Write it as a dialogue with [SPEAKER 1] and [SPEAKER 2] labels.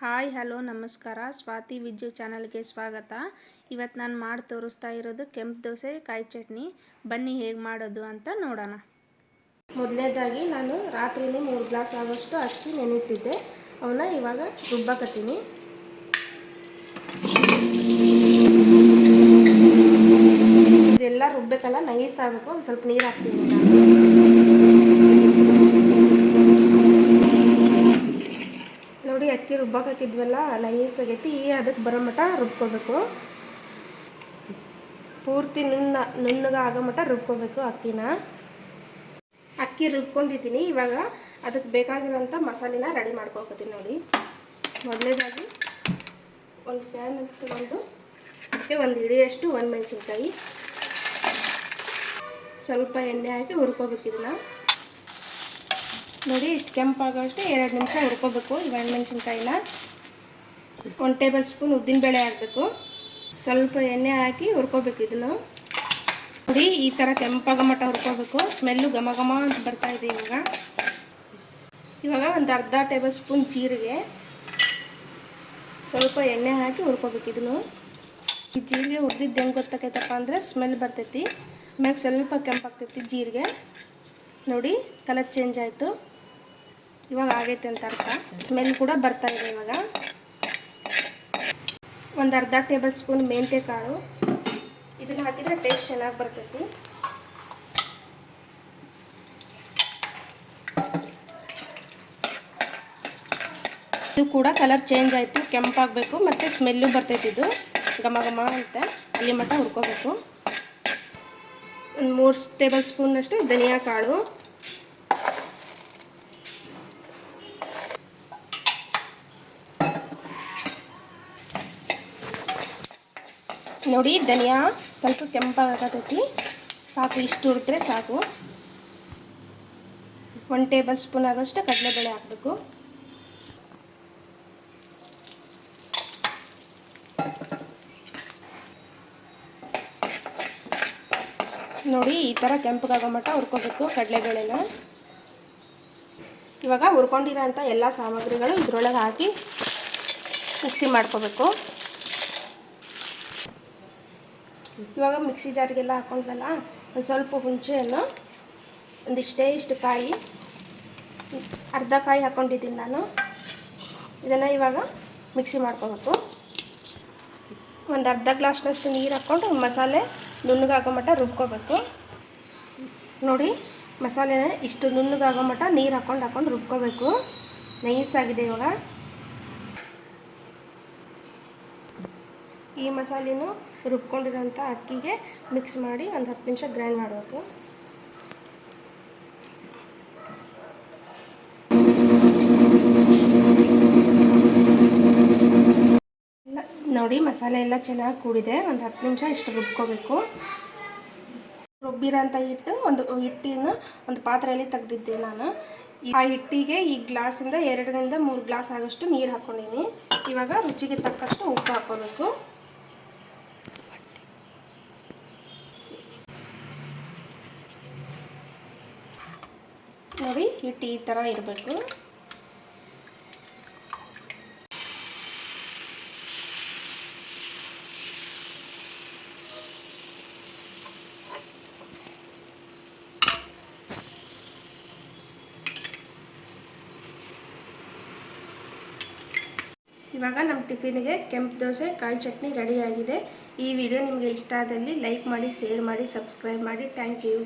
[SPEAKER 1] Hi hello ನಮಸ್ಕಾರ. ಸ್ವಾತಿ ವಿಜ್ಜು ಚಾನಲ್ಗೆ ಸ್ವಾಗತ. ಇವತ್ತು ನಾನು ಮಾಡಿ ತೋರಿಸ್ತಾ ಇರೋದು ಕೆಂಪು ದೋಸೆ ಕಾಯಿ ಚಟ್ನಿ. ಬನ್ನಿ ಹೇಗೆ ಮಾಡೋದು ಅಂತ ನೋಡೋಣ. ಮೊದಲನೇದಾಗಿ ನಾನು ರಾತ್ರಿನೇ 3 ಗ್ಲಾಸ್ ಆಗೋಷ್ಟು ಅಕ್ಕಿ ನೆನಿಟ್ಟಿದ್ದೆ. ಅವನ್ನ ಇವಾಗ ರುಬ್ಬಕತ್ತೀನಿ. ಇದೆಲ್ಲ ರುಬ್ಬಬೇಕಲ್ಲ, ನೈಸ್ ಆಗಬೇಕು. ಒಂದು ಸ್ವಲ್ಪ ನೀರು ಹಾಕ್ತೀನಿ ನೋಡಿ. ಅಕ್ಕಿ ರುಬ್ಬಕ್ಕೆ ಹಾಕಿದ್ವಲ್ಲ, ನೈಸ್ ಆಗೈತಿ. ಈಗ ಅದಕ್ಕೆ ಬರೋ ಮಟ್ಟ ರುಬ್ಕೋಬೇಕು. ಪೂರ್ತಿ ನುಣ್ಣಗೆ ಆಗೋ ಮಟ್ಟ ರುಬ್ಕೋಬೇಕು ಅಕ್ಕಿನ. ಅಕ್ಕಿ ರುಬ್ಕೊಂಡಿದ್ದೀನಿ. ಇವಾಗ ಅದಕ್ಕೆ ಬೇಕಾಗಿರೋಂಥ ಮಸಾಲೆನ ರೆಡಿ ಮಾಡ್ಕೊಳ್ತೀನಿ ನೋಡಿ. ಮೊದಲನೇದಾಗಿ ಒಂದು ಪ್ಯಾನ್ ತಗೊಂಡು ಅದಕ್ಕೆ ಒಂದು ಹಿಡಿಯಷ್ಟು ಒಣಮೆಣಸಿನ್ಕಾಯಿ, ಸ್ವಲ್ಪ ಎಣ್ಣೆ ಹಾಕಿ ಹುರ್ಕೋಬೇಕು. ಇದನ್ನು ನೋಡಿ, ಇಷ್ಟು ಕೆಂಪಾಗೋಷ್ಟು 2 ನಿಮಿಷ ಹುರ್ಕೋಬೇಕು. ಈ ಒಣಮೆಣಸಿನ್ಕಾಯಿನ 1 ಟೇಬಲ್ ಸ್ಪೂನ್ ಉದ್ದಿನಬೇಳೆ ಹಾಕಬೇಕು. ಸ್ವಲ್ಪ ಎಣ್ಣೆ ಹಾಕಿ ಹುರ್ಕೋಬೇಕು. ಇದನ್ನು ನೋಡಿ, ಈ ಥರ ಕೆಂಪಾಗೋ ಮಟ್ಟ ಹುರ್ಕೋಬೇಕು. ಸ್ಮೆಲ್ಲು ಘಮ ಘಮ ಅಂತ ಬರ್ತಾಯಿದೆ. ಇವಾಗ ಒಂದು ಅರ್ಧ ಟೇಬಲ್ ಸ್ಪೂನ್ ಜೀರಿಗೆ, ಸ್ವಲ್ಪ ಎಣ್ಣೆ ಹಾಕಿ ಹುರ್ಕೋಬೇಕು. ಇದನ್ನು ಈ ಜೀರಿಗೆ ಹುರಿದಿದ್ದು ಹೆಂಗೆ ಗೊತ್ತಾಕೈತಪ್ಪ ಅಂದರೆ ಸ್ಮೆಲ್ ಬರ್ತೈತಿ. ಆಮ್ಯಾಗ ಸ್ವಲ್ಪ ಕೆಂಪಾಗ್ತೈತಿ ಜೀರಿಗೆ. ನೋಡಿ, ಕಲರ್ ಚೇಂಜ್ ಆಯಿತು. ಇವಾಗ ಆಗೈತೆ ಅಂತ ಅರ್ಥ. ಸ್ಮೆಲ್ ಕೂಡ ಬರ್ತಾಯಿದೆ. ಇವಾಗ ಒಂದು ಅರ್ಧ ಟೇಬಲ್ ಸ್ಪೂನ್ ಮೆಂತ್ಯ ಕಾಳು, ಇದನ್ನು ಹಾಕಿದರೆ ಟೇಸ್ಟ್ ಚೆನ್ನಾಗಿ ಬರ್ತೈತಿ. ಇದು ಕೂಡ ಕಲರ್ ಚೇಂಜ್ ಆಯಿತು, ಕೆಂಪಾಗಬೇಕು ಮತ್ತು ಸ್ಮೆಲ್ಲು ಬರ್ತೈತಿ. ಇದು ಘಮ ಘಮ ಅಂತ ಅಲ್ಲಿ ಮಟ್ಟ ಹುರ್ಕೋಬೇಕು. ಒಂದು 3 ಟೇಬಲ್ ಸ್ಪೂನ್ನಷ್ಟು ಧನಿಯಾ ಕಾಳು, ನೋಡಿ ಧನಿಯಾ ಸ್ವಲ್ಪ ಕೆಂಪಾಗತೈತಿ. ಸಾಕು, ಇಷ್ಟು ಹುರಿದ್ರೆ ಸಾಕು. 1 ಟೇಬಲ್ ಸ್ಪೂನ್ ಆಗೋಷ್ಟು ಕಡಲೆಬೇಳೆ ಹಾಕಬೇಕು. ನೋಡಿ, ಈ ಥರ ಕೆಂಪಗಾಗೋ ಮಟ್ಟ ಹುರ್ಕೋಬೇಕು ಕಡಲೆಬೇಳೆನ. ಇವಾಗ ಹುರ್ಕೊಂಡಿರೋ ಅಂಥ ಎಲ್ಲ ಸಾಮಗ್ರಿಗಳು ಇದರೊಳಗೆ ಹಾಕಿ ಮಿಕ್ಸಿ ಮಾಡ್ಕೋಬೇಕು. ಇವಾಗ ಮಿಕ್ಸಿ ಜಾರಿಗೆಲ್ಲ ಹಾಕೊಂಡ್ವಲ್ಲ, ಒಂದು ಸ್ವಲ್ಪ ಹುಣಸೆಹಣ್ಣು, ಇಷ್ಟು ಕಾಯಿ, ಅರ್ಧ ಕಾಯಿ ಹಾಕ್ಕೊಂಡಿದ್ದೀನಿ ನಾನು. ಇದನ್ನು ಇವಾಗ ಮಿಕ್ಸಿ ಮಾಡ್ಕೋಬೇಕು. ಒಂದು ಅರ್ಧ ಗ್ಲಾಸ್ನಷ್ಟು ನೀರು ಹಾಕ್ಕೊಂಡು ಮಸಾಲೆ ನುಣ್ಣಗಾಗೋ ಮಟ್ಟ ರುಬ್ಕೋಬೇಕು. ನೋಡಿ, ಮಸಾಲೆನ ಇಷ್ಟು ನುಣ್ಣಗಾಗೋ ಮಟ್ಟ ನೀರು ಹಾಕ್ಕೊಂಡು ರುಬ್ಕೋಬೇಕು. ನೈಸಾಗಿದೆ. ಇವಾಗ ಈ ಮಸಾಲೆನೂ ರುಬ್ಕೊಂಡಿರೋಂಥ ಅಕ್ಕಿಗೆ ಮಿಕ್ಸ್ ಮಾಡಿ ಒಂದು 10 ನಿಮಿಷ ಗ್ರೈಂಡ್ ಮಾಡಬೇಕು. ನೋಡಿ, ಮಸಾಲೆ ಎಲ್ಲ ಚೆನ್ನಾಗಿ ಕೂಡಿದೆ. ಒಂದು 10 ನಿಮಿಷ ಇಷ್ಟು ರುಬ್ಕೋಬೇಕು. ರುಬ್ಬಿರೋಂಥ ಹಿಟ್ಟನ್ನು ಒಂದು ಪಾತ್ರೆಯಲ್ಲಿ ತೆಗೆದಿದ್ದೆ ನಾನು. ಆ ಹಿಟ್ಟಿಗೆ ಈ ಗ್ಲಾಸಿಂದ 2ರಿಂದ 3 ಗ್ಲಾಸ್ ಆಗೋಷ್ಟು ನೀರು ಹಾಕ್ಕೊಂಡಿನಿ. ಇವಾಗ ರುಚಿಗೆ ತಕ್ಕಷ್ಟು ಉಪ್ಪು ಹಾಕ್ಕೋಬೇಕು. ನೋಡಿ, ಹಿಟ್ಟು ಈ ಥರ ಇರಬೇಕು. ಇವಾಗ ನಮ್ಮ ಟಿಫಿನ್ಗೆ ಕೆಂಪು ದೋಸೆ ಕಾಯಿ ಚಟ್ನಿ ರೆಡಿಯಾಗಿದೆ. ಈ ವಿಡಿಯೋ ನಿಮಗೆ ಇಷ್ಟ ಆದಲ್ಲಿ ಲೈಕ್ ಮಾಡಿ, ಶೇರ್ ಮಾಡಿ, ಸಬ್ಸ್ಕ್ರೈಬ್ ಮಾಡಿ. Thank you.